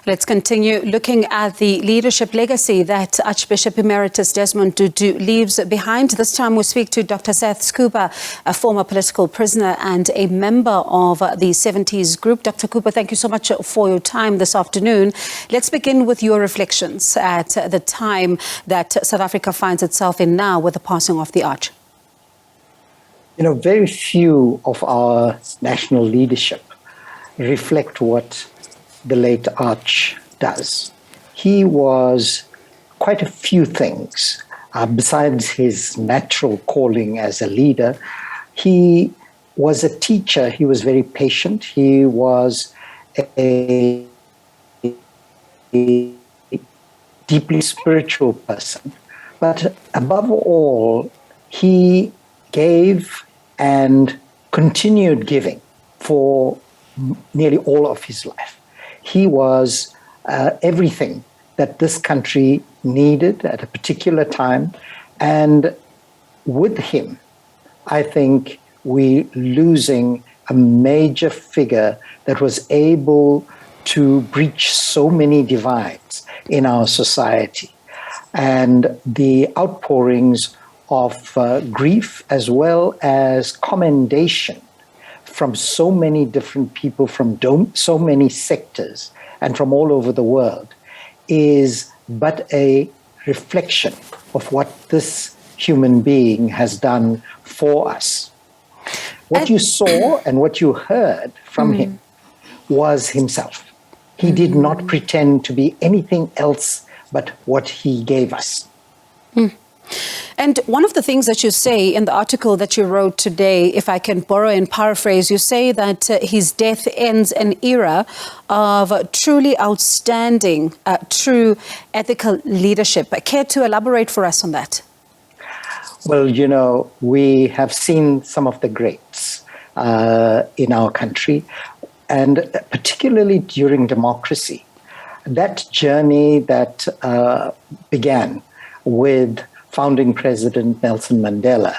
Let's continue looking at the leadership legacy that Archbishop Emeritus Desmond Tutu leaves behind. This time we speak to Dr. Saths Cooper, a former political prisoner and a member of the 70s group. Dr. Cooper, thank you so much for your time this afternoon. Let's begin with your reflections at the time that South Africa finds itself in now with the passing of the Arch. You know, very few of our national leadership reflect what the late Arch does. He was quite a few things. Besides his natural calling as a leader, he was a teacher. He was very patient. He was a deeply spiritual person. But above all, he gave and continued giving for nearly all of his life. He was everything that this country needed at a particular time. And with him, I think we're losing a major figure that was able to breach so many divides in our society. And the outpourings of grief as well as commendation from so many different people, from so many sectors and from all over the world, is but a reflection of what this human being has done for us. What you saw and what you heard from him was himself. He did not pretend to be anything else but what he gave us. And one of the things that you say in the article that you wrote today, if I can borrow and paraphrase, you say that his death ends an era of truly outstanding, true ethical leadership. Care to elaborate for us on that? Well, you know, we have seen some of the greats in our country, and particularly during democracy. That journey that began with founding President Nelson Mandela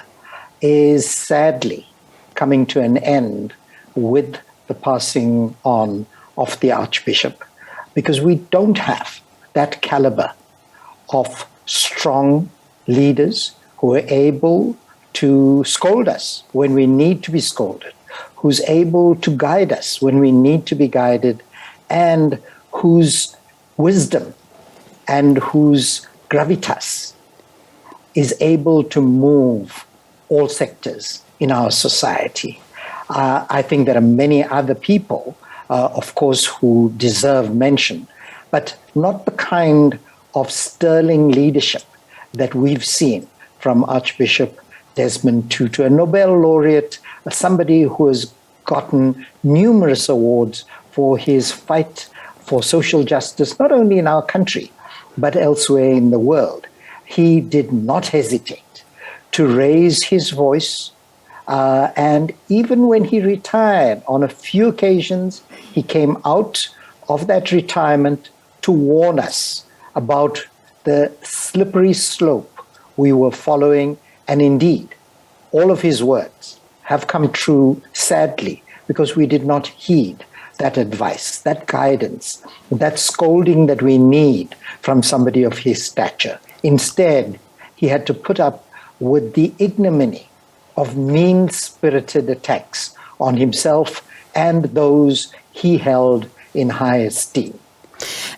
is sadly coming to an end with the passing on of the Archbishop, because we don't have that caliber of strong leaders who are able to scold us when we need to be scolded, who's able to guide us when we need to be guided, and whose wisdom and whose gravitas is able to move all sectors in our society. I think there are many other people, of course, who deserve mention, but not the kind of sterling leadership that we've seen from Archbishop Desmond Tutu, a Nobel laureate, somebody who has gotten numerous awards for his fight for social justice, not only in our country, but elsewhere in the world. He did not hesitate to raise his voice, and even when he retired, on a few occasions, he came out of that retirement to warn us about the slippery slope we were following. And indeed, all of his words have come true, sadly, because we did not heed that advice, that guidance, that scolding that we need from somebody of his stature. Instead, he had to put up with the ignominy of mean-spirited attacks on himself and those he held in high esteem.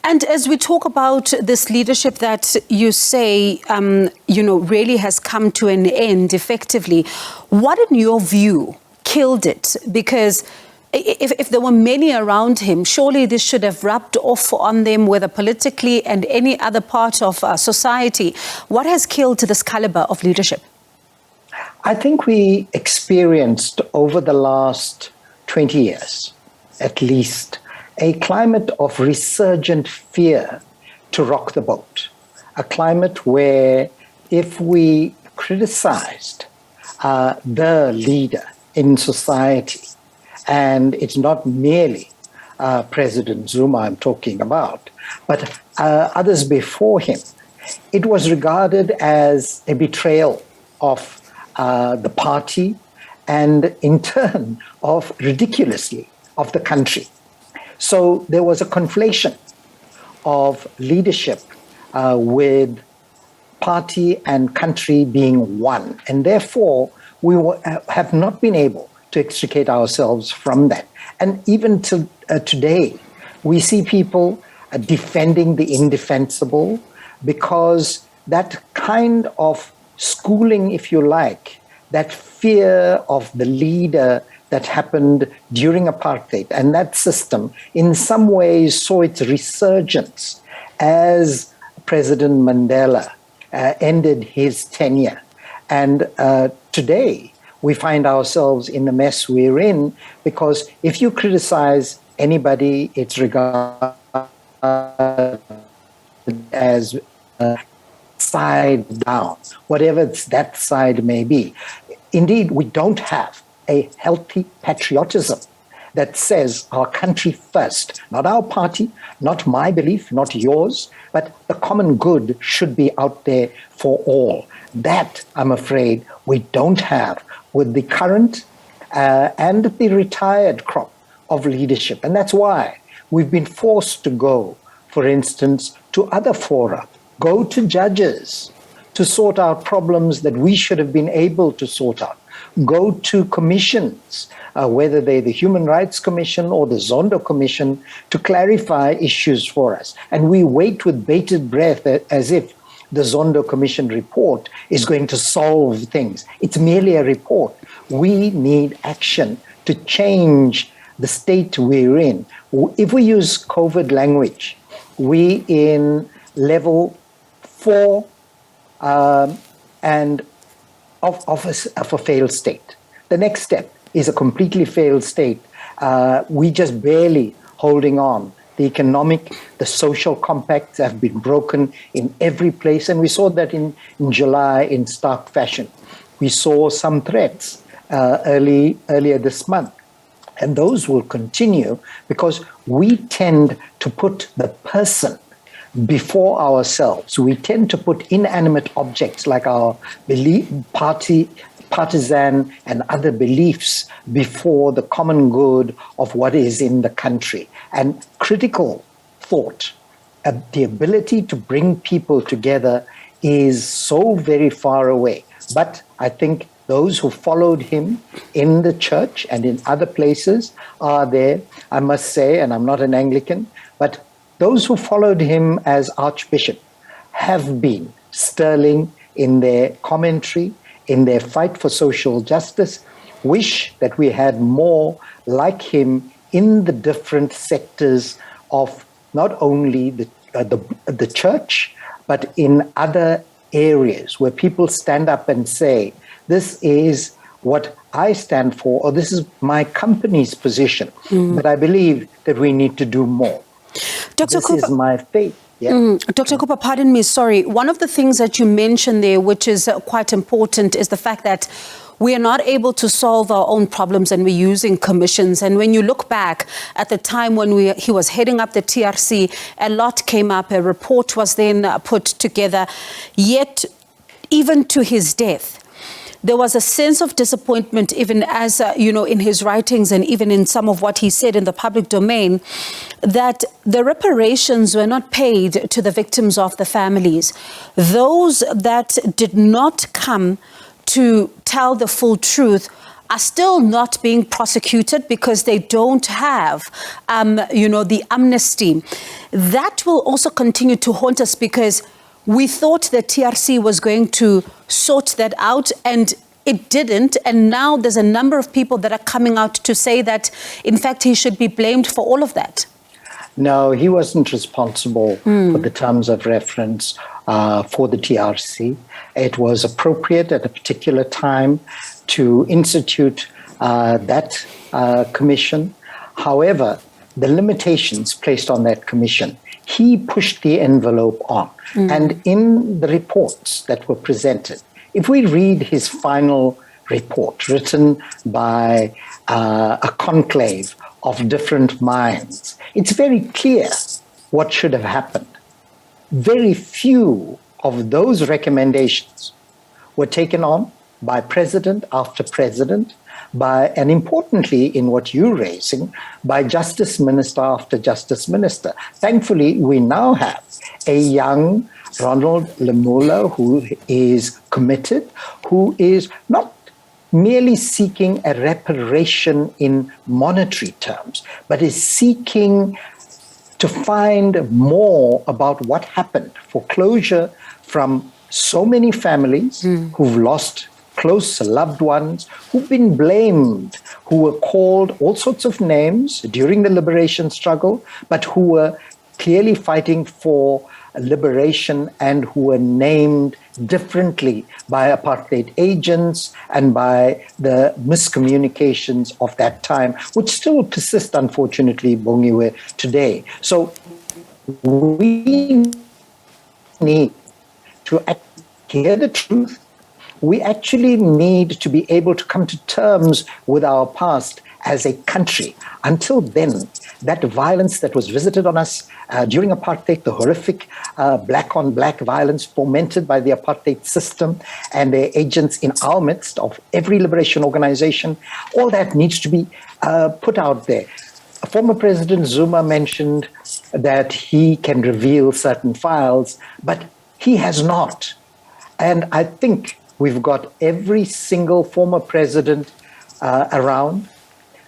And as we talk about this leadership that you say, really has come to an end effectively, what in your view killed it? Because if there were many around him, surely this should have rubbed off on them, whether politically and any other part of society. What has killed this caliber of leadership? I think we experienced over the last 20 years, at least, a climate of resurgent fear to rock the boat. A climate where if we criticized the leader in society, and it's not merely President Zuma I'm talking about, but others before him, it was regarded as a betrayal of the party and in turn of ridiculously of the country. So there was a conflation of leadership with party and country being one. And therefore, we have not been able to extricate ourselves from that. And even to today, we see people defending the indefensible, because that kind of schooling, if you like, that fear of the leader that happened during apartheid, and that system in some ways saw its resurgence as President Mandela ended his tenure. And today, we find ourselves in the mess we're in, because if you criticize anybody, it's regarded as side down, whatever that side may be. Indeed, we don't have a healthy patriotism that says our country first, not our party, not my belief, not yours, but the common good should be out there for all. That, I'm afraid, we don't have with the current and the retired crop of leadership. And that's why we've been forced to go, for instance, to other fora, go to judges to sort out problems that we should have been able to sort out, go to commissions, whether they're the Human Rights Commission or the Zondo Commission, to clarify issues for us. And we wait with bated breath as if the Zondo Commission report is going to solve things. It's merely a report. We need action to change the state we're in. If we use COVID language, we in level 4 and of a failed state. The next step is a completely failed state. We just barely holding on. The economic, the social compacts have been broken in every place, and we saw that in July in stark fashion. We saw some threats earlier this month, and those will continue because we tend to put the person before ourselves. We tend to put inanimate objects like our partisan and other beliefs before the common good of what is in the country. And critical thought, the ability to bring people together, is so very far away. But I think those who followed him in the church and in other places are there. I must say, and I'm not an Anglican, but those who followed him as Archbishop have been sterling in their commentary, in their fight for social justice. Wish that we had more like him in the different sectors of not only the church, but in other areas where people stand up and say, this is what I stand for, or this is my company's position. But I believe that we need to do more. Dr. Cooper, is my faith. Yeah. Dr. Cooper, pardon me, sorry. One of the things that you mentioned there, which is quite important, is the fact that we are not able to solve our own problems and we're using commissions. And when you look back at the time when he was heading up the TRC, a lot came up, a report was then put together. Yet, even to his death, there was a sense of disappointment, even as, in his writings and even in some of what he said in the public domain, that the reparations were not paid to the victims of the families. Those that did not come to tell the full truth are still not being prosecuted because they don't have, the amnesty. That will also continue to haunt us because we thought the TRC was going to sort that out, and it didn't. And now there's a number of people that are coming out to say that, in fact, he should be blamed for all of that. No, he wasn't responsible for the terms of reference for the TRC. It was appropriate at a particular time to institute that commission. However, the limitations placed on that commission, he pushed the envelope on. And in the reports that were presented, if we read his final report written by a conclave of different minds, it's very clear what should have happened. Very few of those recommendations were taken on, by president after president, and importantly, in what you're raising, by justice minister after justice minister. Thankfully, we now have a young Ronald Lemula who is committed, who is not merely seeking a reparation in monetary terms, but is seeking to find more about what happened, foreclosure from so many families who've lost close loved ones, who've been blamed, who were called all sorts of names during the liberation struggle, but who were clearly fighting for liberation and who were named differently by apartheid agents and by the miscommunications of that time, which still persist, unfortunately, Bongiwe, today. So we need to hear the truth. We actually need to be able to come to terms with our past as a country. Until then, that violence that was visited on us during apartheid, the horrific black-on-black violence fomented by the apartheid system and the agents in our midst of every liberation organization, all that needs to be put out there. Former President Zuma mentioned that he can reveal certain files, but he has not. And I think we've got every single former president around.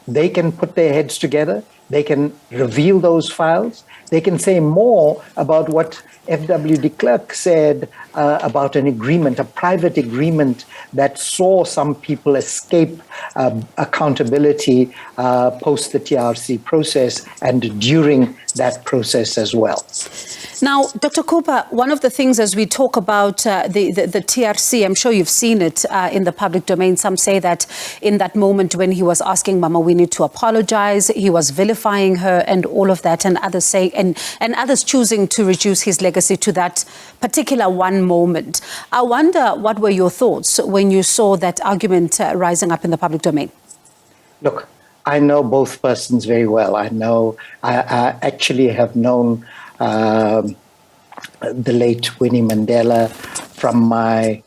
They can put their heads together. They can reveal those files. They can say more about what F.W. de Klerk said about an agreement, a private agreement that saw some people escape accountability post the TRC process and during that process as well. Now, Dr. Cooper, one of the things as we talk about the TRC, I'm sure you've seen it in the public domain. Some say that in that moment when he was asking Mama Winnie to apologize, he was vilifying her and all of that, and others saying, and others choosing to reduce his legacy to that particular one moment. I wonder, what were your thoughts when you saw that argument rising up in the public domain? Look, I know both persons very well. I actually have known the late Winnie Mandela from my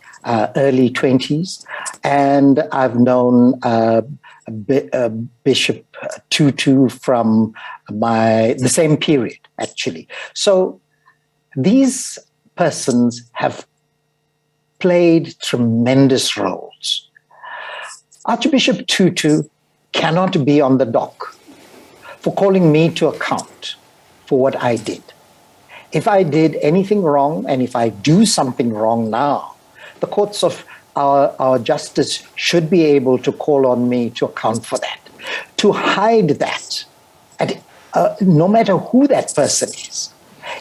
early 20s, and I've known Bishop Tutu from the same period, actually. So these persons have played tremendous roles. Archbishop Tutu cannot be on the dock for calling me to account for what I did. If I did anything wrong, and if I do something wrong now, the courts of our justice should be able to call on me to account for that. To hide that, no matter who that person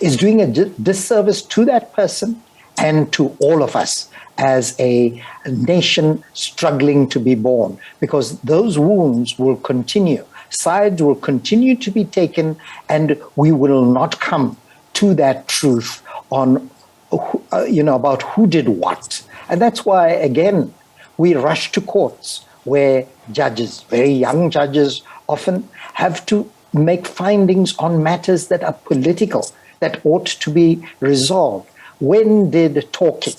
is doing a disservice to that person and to all of us as a nation struggling to be born, because those wounds will continue. Sides will continue to be taken, and we will not come to that truth on, about who did what. And that's why, again, we rush to courts where judges, very young judges, often have to make findings on matters that are political, that ought to be resolved. When did talking,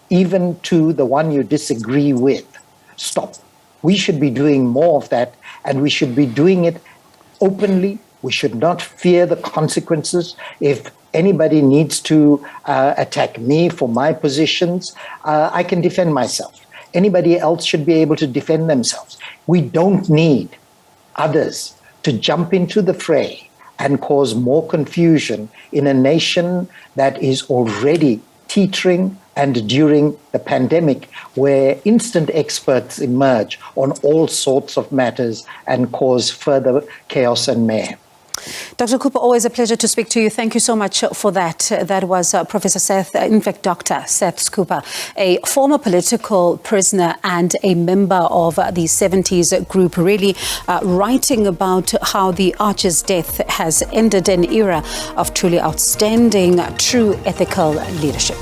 even to the one you disagree with, stop? We should be doing more of that, and we should be doing it openly. We should not fear the consequences. If anybody needs to attack me for my positions, I can defend myself. Anybody else should be able to defend themselves. We don't need others to jump into the fray and cause more confusion in a nation that is already teetering, and during the pandemic, where instant experts emerge on all sorts of matters and cause further chaos and mayhem. Dr. Cooper, always a pleasure to speak to you. Thank you so much for that. That was Professor Saths, in fact, Dr. Saths Cooper, a former political prisoner and a member of the 70s group, really writing about how the Arch's death has ended an era of truly outstanding, true ethical leadership.